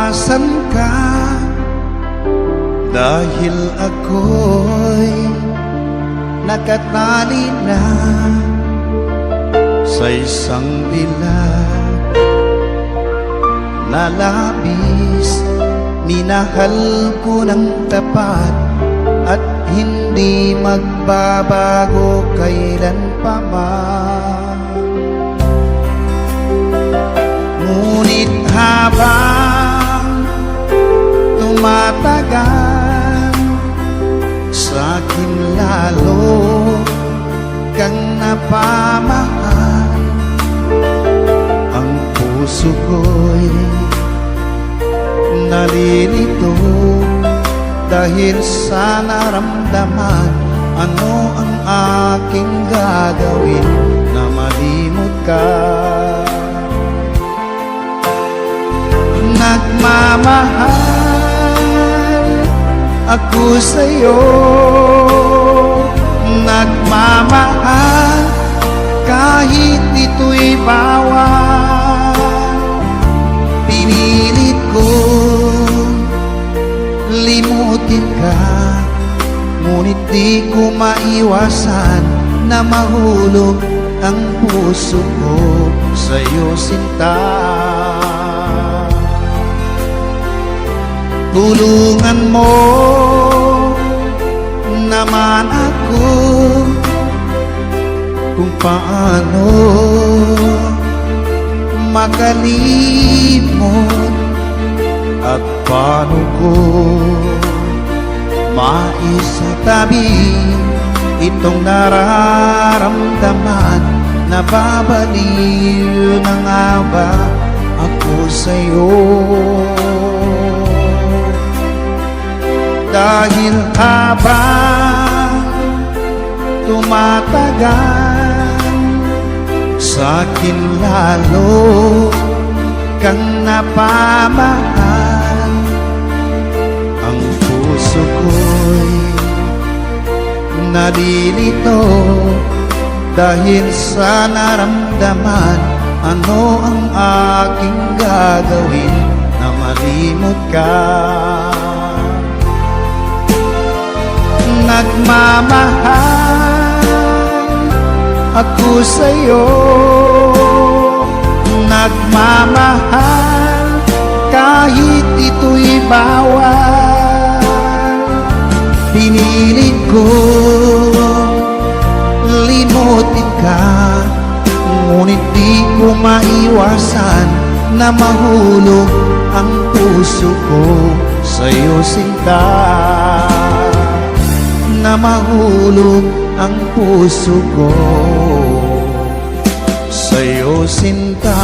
Asan ka? Dahil ako'y nakatali na sa isang dilag na labis. Minahal ko ng tapat at hindi magbabago kailan pa man. Ngunit habang tumatagal, sa'kin lalo kang napamahal. Ang puso ko'y nalilito dahil sa naramdaman. Ano ang aking gagawin na malimot ka? Nagmamahal ako sa'yo, nagmamahal kahit ito'y bawal. Pinilit ko limutin ka, ngunit di ko maiwasan na mahulog ang puso ko sa'yo, sinta. Tulungan mo naman ako kung paano makalimot at paano ko maisatabi itong nararamdaman. Nababaliw na nga ba ako sa'yo? Dahil habang tumatagal, sa'kin lalo kang napamahal. Ang puso ko'y nalilito dahil sa naramdaman. Ano ang aking gagawin na malimot ka? Nagmamahal ako sa'yo, nagmamahal kahit ito'y bawal. Pinilit ko limutin ka, ngunit di ko maiwasan na mahulog ang puso ko sa'yo, sinta. Na mahulog ang puso ko sa'yo, sinta.